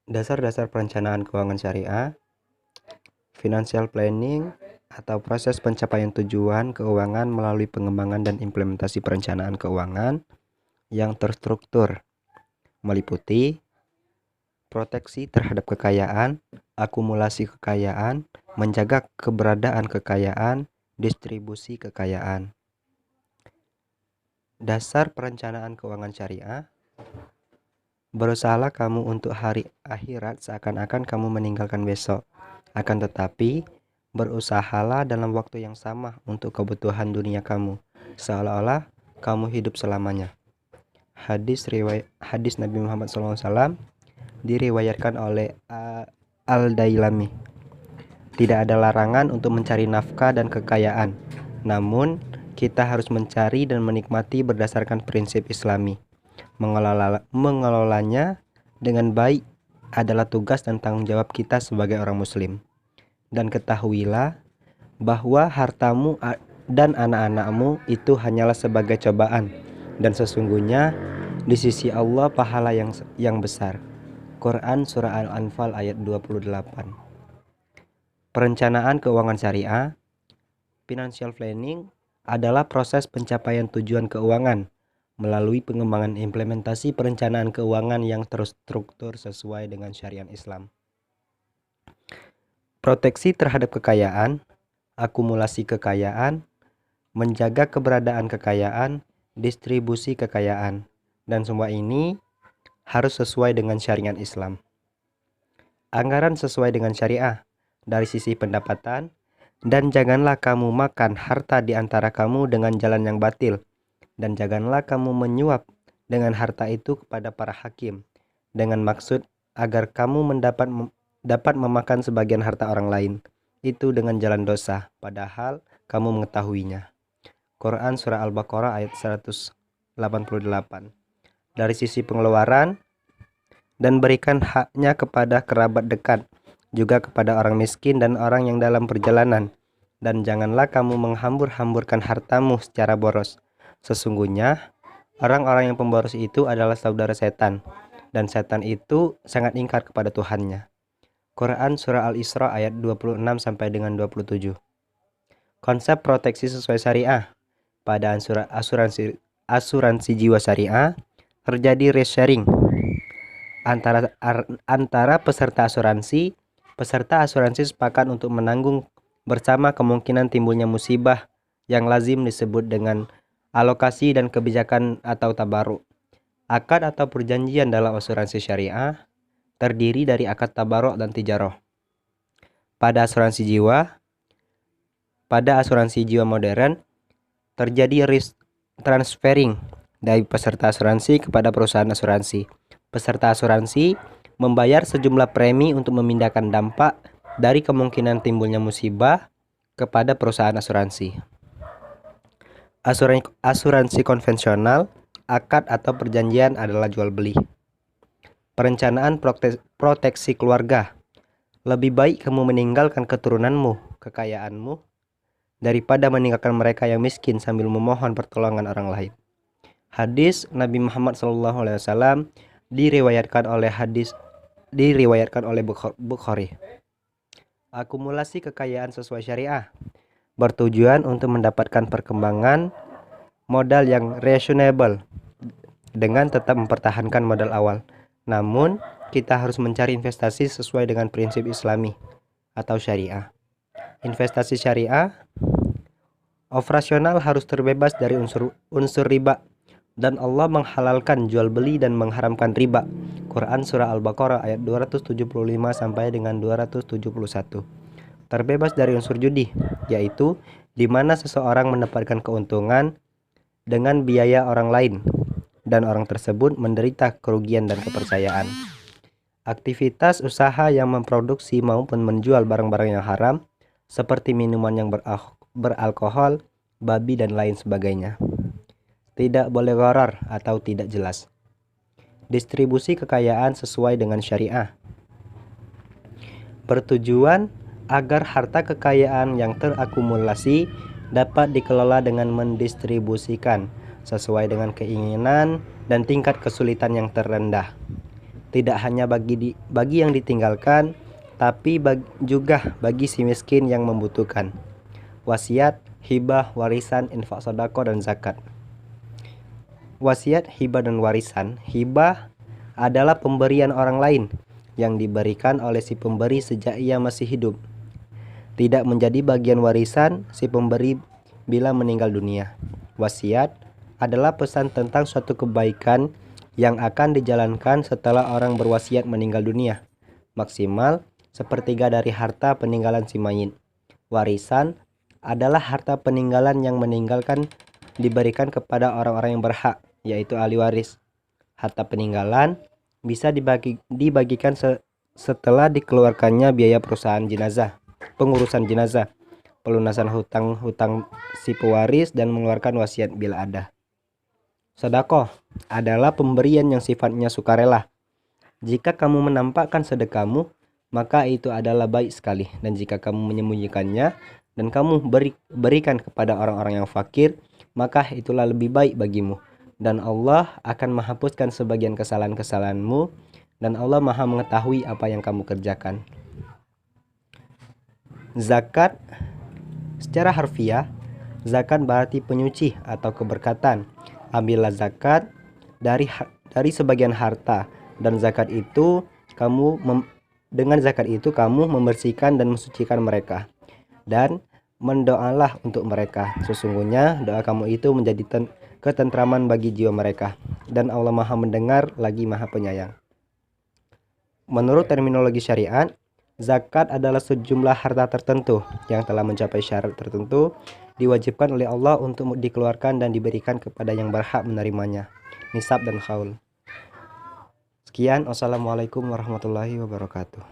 Dasar-dasar perencanaan keuangan syariah, financial planning, atau proses pencapaian tujuan keuangan melalui pengembangan dan implementasi perencanaan keuangan yang terstruktur, meliputi proteksi terhadap kekayaan, akumulasi kekayaan, menjaga keberadaan kekayaan, distribusi kekayaan. Dasar perencanaan keuangan syariah. Berusahalah kamu untuk hari akhirat seakan-akan kamu meninggalkan besok. Akan tetapi, berusahalah dalam waktu yang sama untuk kebutuhan dunia kamu, seolah-olah kamu hidup selamanya. Hadis Nabi Muhammad SAW diriwayatkan oleh Al-Dailami. Tidak ada larangan untuk mencari nafkah dan kekayaan, namun kita harus mencari dan menikmati berdasarkan prinsip Islami. Mengelolanya dengan baik adalah tugas dan tanggung jawab kita sebagai orang muslim. Dan ketahuilah bahwa hartamu dan anak-anakmu itu hanyalah sebagai cobaan, dan sesungguhnya di sisi Allah pahala yang besar. Quran Surah Al-Anfal ayat 28. Perencanaan keuangan syariah, financial planning, adalah proses pencapaian tujuan keuangan melalui pengembangan implementasi perencanaan keuangan yang terstruktur sesuai dengan syariat Islam. Proteksi terhadap kekayaan, akumulasi kekayaan, menjaga keberadaan kekayaan, distribusi kekayaan, dan semua ini harus sesuai dengan syariat Islam. Anggaran sesuai dengan syariah dari sisi pendapatan, dan janganlah kamu makan harta di antara kamu dengan jalan yang batil, dan janganlah kamu menyuap dengan harta itu kepada para hakim dengan maksud agar kamu dapat memakan sebagian harta orang lain itu dengan jalan dosa, padahal kamu mengetahuinya. Quran Surah Al-Baqarah ayat 188. Dari sisi pengeluaran, dan berikan haknya kepada kerabat dekat, juga kepada orang miskin dan orang yang dalam perjalanan, dan janganlah kamu menghambur-hamburkan hartamu secara boros. Sesungguhnya orang-orang yang pemboros itu adalah saudara setan, dan setan itu sangat ingkar kepada Tuhannya. Quran Surah Al-Isra ayat 26 sampai dengan 27. Konsep proteksi sesuai syariah. Pada asuransi jiwa syariah terjadi risk sharing antara peserta asuransi. Peserta asuransi sepakat untuk menanggung bersama kemungkinan timbulnya musibah yang lazim disebut dengan alokasi dan kebijakan atau tabaruk. Akad atau perjanjian dalam asuransi syariah terdiri dari akad tabaruk dan tijarah. Pada asuransi jiwa modern terjadi risk transferring dari peserta asuransi kepada perusahaan asuransi. Peserta asuransi membayar sejumlah premi untuk memindahkan dampak dari kemungkinan timbulnya musibah kepada perusahaan asuransi. Asuransi konvensional, akad atau perjanjian adalah jual beli. Perencanaan proteksi keluarga. Lebih baik kamu meninggalkan keturunanmu, kekayaanmu, daripada meninggalkan mereka yang miskin sambil memohon pertolongan orang lain. Hadis Nabi Muhammad SAW diriwayatkan oleh Bukhari. Akumulasi kekayaan sesuai syariah bertujuan untuk mendapatkan perkembangan modal yang reasonable dengan tetap mempertahankan modal awal. Namun, kita harus mencari investasi sesuai dengan prinsip Islami atau syariah. Investasi syariah operasional harus terbebas dari unsur riba, dan Allah menghalalkan jual beli dan mengharamkan riba. Quran Surah Al-Baqarah ayat 275 sampai dengan 271. Terbebas dari unsur judi, yaitu di mana seseorang mendapatkan keuntungan dengan biaya orang lain dan orang tersebut menderita kerugian dan kepercayaan. Aktivitas usaha yang memproduksi maupun menjual barang-barang yang haram seperti minuman yang beralkohol, babi dan lain sebagainya. Tidak boleh gharar atau tidak jelas. Distribusi kekayaan sesuai dengan syariah bertujuan agar harta kekayaan yang terakumulasi dapat dikelola dengan mendistribusikan sesuai dengan keinginan dan tingkat kesulitan yang terendah. tidak hanya bagi yang ditinggalkan, tapi juga bagi si miskin yang membutuhkan. Wasiat, hibah, warisan, infak sedekah, dan zakat. Wasiat, hibah, dan warisan. Hibah adalah pemberian orang lain yang diberikan oleh si pemberi sejak ia masih hidup. Tidak menjadi bagian warisan si pemberi bila meninggal dunia. Wasiat adalah pesan tentang suatu kebaikan yang akan dijalankan setelah orang berwasiat meninggal dunia, maksimal sepertiga dari harta peninggalan si mayit. Warisan adalah harta peninggalan yang meninggalkan diberikan kepada orang-orang yang berhak, yaitu ahli waris. Harta peninggalan bisa dibagikan setelah dikeluarkannya biaya pengurusan jenazah, pelunasan hutang-hutang si pewaris, dan mengeluarkan wasiat bila ada. Sedekah adalah pemberian yang sifatnya sukarela. Jika kamu menampakkan sedekahmu, maka itu adalah baik sekali. Dan jika kamu menyembunyikannya dan kamu berikan kepada orang-orang yang fakir, maka itulah lebih baik bagimu. Dan Allah akan menghapuskan sebagian kesalahan-kesalahanmu, dan Allah Maha mengetahui apa yang kamu kerjakan. Zakat. Secara harfiah, zakat berarti penyuci atau keberkatan. Ambillah zakat dari sebagian harta, dan dengan zakat itu kamu membersihkan dan mensucikan mereka, dan mendoalah untuk mereka. Sesungguhnya doa kamu itu menjadi ketentraman bagi jiwa mereka, dan Allah Maha mendengar lagi Maha penyayang. Menurut terminologi syariat, zakat adalah sejumlah harta tertentu yang telah mencapai syarat tertentu, diwajibkan oleh Allah untuk dikeluarkan dan diberikan kepada yang berhak menerimanya, nisab dan haul. Sekian, wassalamualaikum warahmatullahi wabarakatuh.